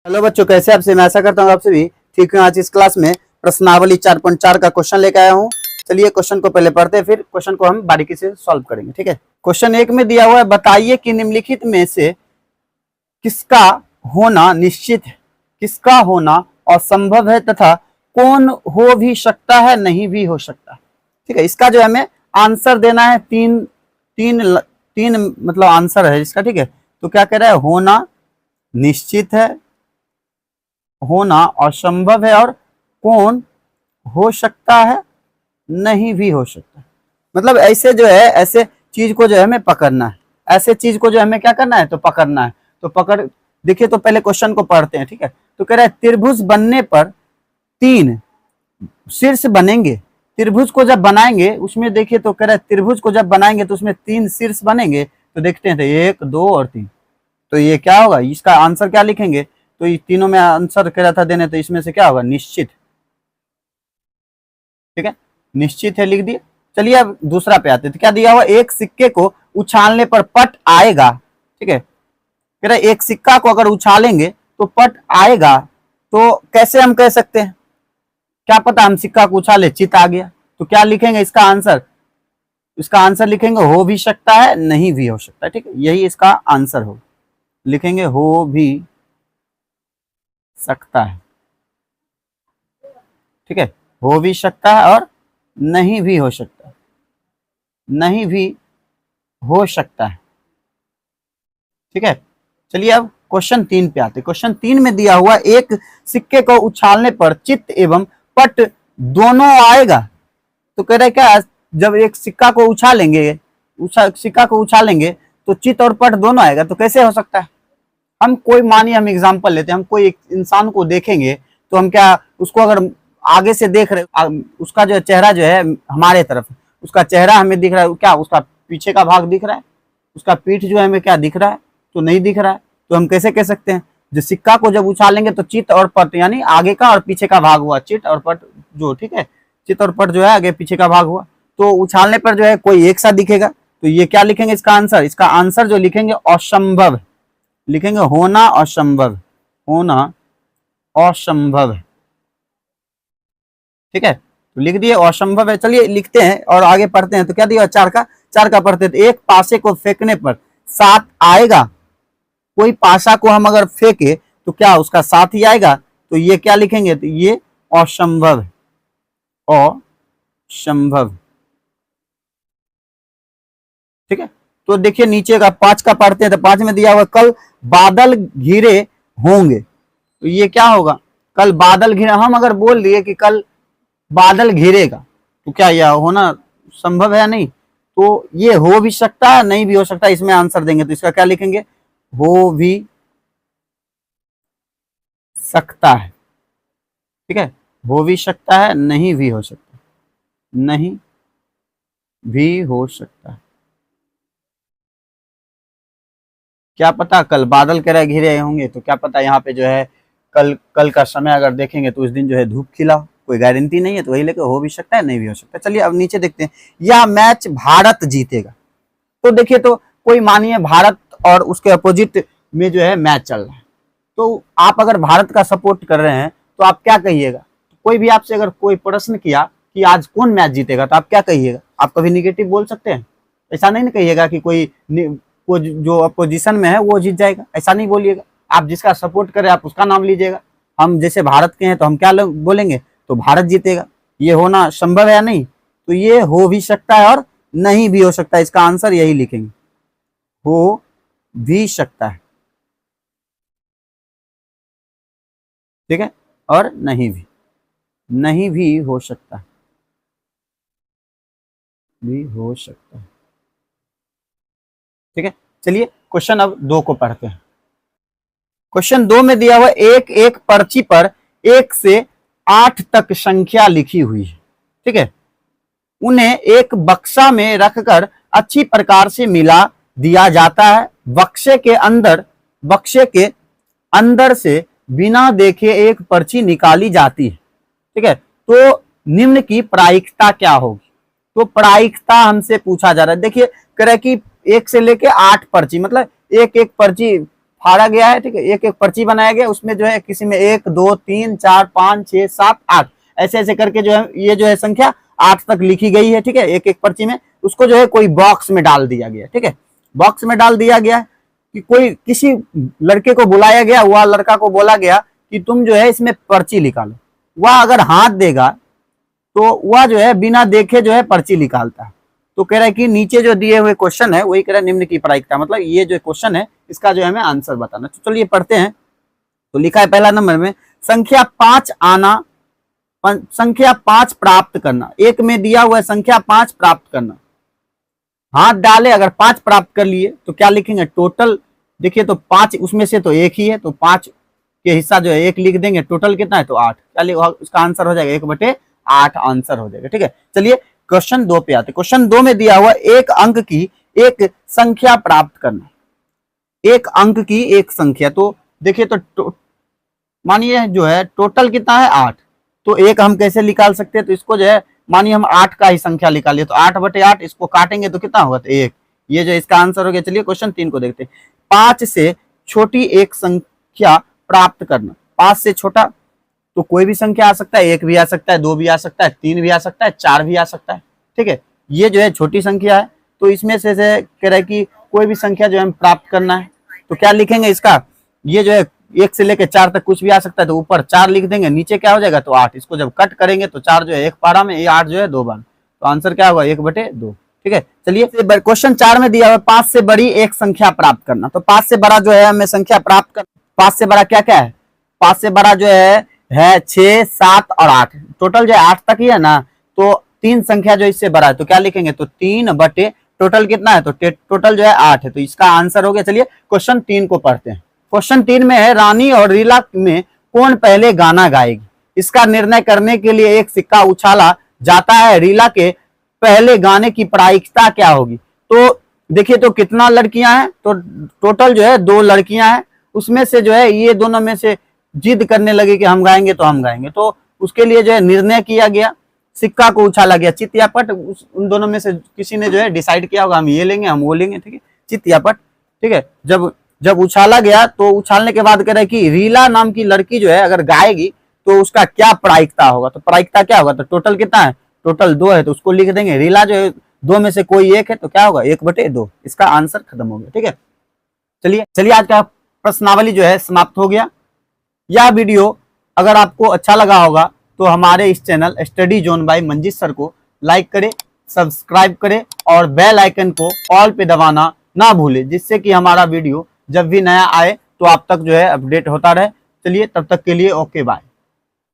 Hello बच्चों, कैसे आपसे मैं आशा करता हूँ आप सभी ठीक हैं। आज इस क्लास में प्रश्नावली 4.4 का क्वेश्चन लेकर आया हूँ। चलिए क्वेश्चन को पहले पढ़ते हैं, फिर क्वेश्चन को हम बारीकी से सॉल्व करेंगे। ठीक है। क्वेश्चन 1 में दिया हुआ है, बताइए कि निम्नलिखित में से किसका होना निश्चित है, किसका होना असंभव है तथा कौन हो भी सकता है, नहीं भी हो सकता। ठीक है। इसका जो है हमें आंसर देना है। तीन मतलब आंसर है इसका। ठीक है। तो क्या कह रहा है, होना निश्चित है, होना असंभव है और कौन हो सकता है, नहीं भी हो सकता। मतलब ऐसे जो है, ऐसे चीज को जो है हमें पकड़ना है, ऐसे चीज को जो हमें क्या करना है, तो पकड़ना है। तो पकड़, देखिए तो पहले क्वेश्चन को पढ़ते हैं। ठीक है। तो कह रहा है त्रिभुज बनने पर 3 शीर्ष बनेंगे। त्रिभुज को जब बनाएंगे उसमें देखिए तो कह रहा है त्रिभुज को जब बनाएंगे तो उसमें 3 शीर्ष बनेंगे। तो देखते हैं, तो 1, 2 और 3। तो ये क्या होगा, इसका आंसर क्या लिखेंगे। तो ये तीनों में आंसर कह रहा था देने, तो इसमें से क्या होगा, निश्चित। ठीक है, निश्चित है लिख दिए। चलिए अब दूसरा पे आते हैं। तो क्या दिया हुआ, एक सिक्के को उछालने पर पट आएगा। ठीक है। कह रहा है एक सिक्का को अगर उछालेंगे तो पट आएगा। तो कैसे हम कह सकते हैं, क्या पता हम सिक्का को उछाले चित आ गया। तो क्या लिखेंगे इसका आंसर, इसका आंसर लिखेंगे हो भी सकता है, नहीं भी हो सकता है। ठीक है, यही इसका आंसर हो, लिखेंगे हो भी सकता है। ठीक है, हो भी सकता है और नहीं भी हो सकता, नहीं भी हो सकता है। ठीक है। चलिए अब क्वेश्चन 3 पे आते हैं। क्वेश्चन 3 में दिया हुआ, एक सिक्के को उछालने पर चित्त एवं पट दोनों आएगा। तो कह रहे क्या, जब एक सिक्का को उछालेंगे, सिक्का को उछालेंगे तो चित्त और पट दोनों आएगा। तो कैसे हो सकता है, हम कोई मानिए हम एग्जांपल लेते हैं, हम कोई एक इंसान को देखेंगे तो हम क्या उसको अगर आगे से देख रहे, उसका जो चेहरा जो है हमारे तरफ, उसका चेहरा हमें दिख रहा है, क्या उसका पीछे का भाग दिख रहा है, उसका पीठ जो है हमें क्या दिख रहा है, तो नहीं दिख रहा है। तो हम कैसे कह सकते हैं, जो सिक्का को जब उछालेंगे तो चित्त और पट, यानी आगे का और पीछे का भाग हुआ, चित्त और पट जो, ठीक है, चित्त और पट जो है आगे पीछे का भाग हुआ। तो उछालने पर जो है कोई एक साथ दिखेगा। तो ये क्या लिखेंगे इसका आंसर, इसका आंसर जो लिखेंगे असंभव, लिखेंगे होना असंभव, होना असंभव है। ठीक है, तो लिख दिए असंभव है। चलिए लिखते हैं और आगे पढ़ते हैं। तो क्या दिया, 4 का पढ़ते हैं। तो एक पासे को फेंकने पर 7 आएगा। कोई पासा को हम अगर फेंके तो क्या उसका 7 ही आएगा। तो ये क्या लिखेंगे, तो ये असंभव है, असंभव। ठीक है। तो देखिए नीचे का 5 का पढ़ते हैं। तो 5 में दिया हुआ, कल बादल घिरे होंगे। तो ये क्या होगा, कल बादल घिरे, हम अगर बोल दिए कि कल बादल घिरेगा तो क्या यह होना संभव है या नहीं। तो ये हो भी सकता है, नहीं भी हो सकता, इसमें आंसर देंगे। तो इसका क्या लिखेंगे, हो भी सकता है। ठीक है, हो भी सकता है, नहीं भी हो सकता, नहीं भी हो सकता है। क्या पता कल बादल कह रहे घिरे होंगे, तो क्या पता यहाँ पे जो है कल का समय अगर देखेंगे तो उस दिन जो है धूप खिला, कोई गारंटी नहीं है। तो वही लेकर हो भी सकता है, नहीं भी हो सकता। चलिए अब नीचे देखते हैं, यह मैच भारत जीतेगा। तो देखिए, तो कोई मानिए भारत और उसके अपोजिट में जो है मैच चल रहा है, तो आप अगर भारत का सपोर्ट कर रहे हैं तो आप क्या कहिएगा। कोई भी आपसे अगर कोई प्रश्न किया कि आज कौन मैच जीतेगा, तो आप क्या कहिएगा, आप कभी निगेटिव बोल सकते हैं। ऐसा नहीं कहिएगा कि कोई जो अपोजिशन में है वो जीत जाएगा, ऐसा नहीं बोलिएगा। आप जिसका सपोर्ट करें आप उसका नाम लीजिएगा। हम जैसे भारत के हैं तो हम क्या बोलेंगे, तो भारत जीतेगा। ये होना संभव है या नहीं, तो ये हो भी सकता है और नहीं भी हो सकता है। इसका आंसर यही लिखेंगे, हो भी सकता है। ठीक है, और नहीं भी हो सकता है, भी हो सकता है। ठीक है। चलिए क्वेश्चन अब 2 को पढ़ते हैं। क्वेश्चन 2 में दिया हुआ, एक एक पर्ची पर 1 से 8 तक संख्या लिखी हुई है। ठीक है, उन्हें एक बक्सा में रखकर अच्छी प्रकार से मिला दिया जाता है। बक्से के अंदर से बिना देखे एक पर्ची निकाली जाती है। ठीक है, तो निम्न की प्रायिकता क्या होगी। तो प्रायिकता हमसे पूछा जा रहा है। देखिए कह रहा है कि 1 से लेके 8 पर्ची, मतलब एक एक पर्ची फाड़ा गया है, ठीक है, एक एक पर्ची बनाया गया, उसमें जो है किसी में 1 2 3 4 5 6 7 8 ऐसे ऐसे करके जो है ये जो है संख्या 8 तक लिखी गई है, ठीक है, एक एक पर्ची में। उसको जो है कोई बॉक्स में डाल दिया गया, ठीक है, बॉक्स में डाल दिया गया कि कोई किसी लड़के को बुलाया गया, वह लड़का को बोला गया कि तुम जो है इसमें पर्ची निकालो। वह अगर हाथ देगा तो वह जो है बिना देखे जो है पर्ची निकालता है। तो कह रहा है कि नीचे जो दिए हुए क्वेश्चन है वही कह रहा है निम्न की प्रायिकता, मतलब ये जो क्वेश्चन है इसका जो है हमें आंसर बताना। तो चलिए पढ़ते हैं। तो लिखा है पहला नंबर में संख्या 5 आना, संख्या 5 प्राप्त करना। एक में दिया हुआ है संख्या 5 प्राप्त करना, हाथ डाले, अगर 5 प्राप्त कर लिए तो क्या लिखेंगे टोटल। देखिए तो 5 उसमें से तो एक ही है, तो 5 के हिस्सा जो है 1 लिख देंगे, टोटल कितना है तो 8, चलिए उसका आंसर हो जाएगा 1/8 आंसर हो जाएगा, ठीक है। चलिए क्वेश्चन 2 पे आते। क्वेश्चन 2 में दिया हुआ एक अंक की एक संख्या प्राप्त करना, एक अंक की एक संख्या। तो देखिए तो मानिए जो है टोटल कितना है 8, तो एक हम कैसे निकाल सकते हैं, तो इसको जो है मानिए हम 8 का ही संख्या निकालिए, तो 8/8 इसको काटेंगे तो कितना होगा तो 1, ये जो इसका आंसर हो गया। चलिए क्वेश्चन 3 को देखते हैं। 5 से छोटी एक संख्या प्राप्त करना। 5 से छोटा तो कोई भी संख्या आ सकता है, 1 भी आ सकता है, 2 भी आ सकता है, 3 भी आ सकता है, 4 भी आ सकता है, ठीक है। ये जो है छोटी संख्या है, तो इसमें से कह रहा है कि कोई भी संख्या जो है प्राप्त करना है, तो क्या लिखेंगे इसका, ये जो है 1 से लेकर 4 तक कुछ भी आ सकता है, तो ऊपर 4 लिख देंगे, नीचे क्या हो जाएगा तो 8। इसको जब कट करेंगे तो 4 जो है 1 पारा में, ये 8 जो है 2 बार, तो आंसर क्या होगा 1/2, ठीक है। चलिए क्वेश्चन 4 में दिया हुआ 5 से बड़ी एक संख्या प्राप्त करना। तो 5 से बड़ा जो है हमें संख्या प्राप्त कर, 5 से बड़ा क्या क्या है, 5 से बड़ा जो है 6 7 और 8, टोटल जो है 8 तक ही है ना, तो 3 संख्या जो इससे बड़ा है तो क्या लिखेंगे तो 3/, टोटल कितना है तो टोटल जो है 8 है, तो इसका आंसर हो गया। चलिए क्वेश्चन 3 को पढ़ते हैं। क्वेश्चन 3 में है रानी और रीला में कौन पहले गाना गाएगी। इसका निर्णय करने के लिए एक सिक्का उछाला जाता है, रीला के पहले गाने की प्रायिकता क्या होगी। तो देखिए तो कितना लड़कियां हैं, तो टोटल जो है 2 लड़कियां हैं, उसमें से जो है ये दोनों में से जिद करने लगी कि हम गाएंगे तो हम गाएंगे, तो उसके लिए जो है निर्णय किया गया, सिक्का को उछाला गया, चित या पट, उन दोनों में से किसी ने जो है डिसाइड किया होगा हम ये लेंगे हम वो लेंगे, ठीक है, चित या पट, ठीक है। जब उछाला गया तो उछालने के बाद कह रहा है कि रीला नाम की लड़की जो है अगर गाएगी तो उसका क्या प्रायिकता होगा। तो प्रायिकता क्या होगा, तो टोटल कितना है, टोटल 2 है, तो उसको लिख देंगे रीला जो है 2 में से कोई एक है, तो क्या होगा 1/2, इसका आंसर खत्म हो गया, ठीक है। चलिए आज का प्रश्नावली जो है समाप्त हो गया। यह वीडियो अगर आपको अच्छा लगा होगा तो हमारे इस channel study zone by Manjeet sir को लाइक करें, सब्सक्राइब करें और बेल आइकन को ऑल पे दबाना ना भूलें, जिससे कि हमारा वीडियो जब भी नया आए तो आप तक जो है अपडेट होता रहे। चलिए तब तक के लिए ओके बाय।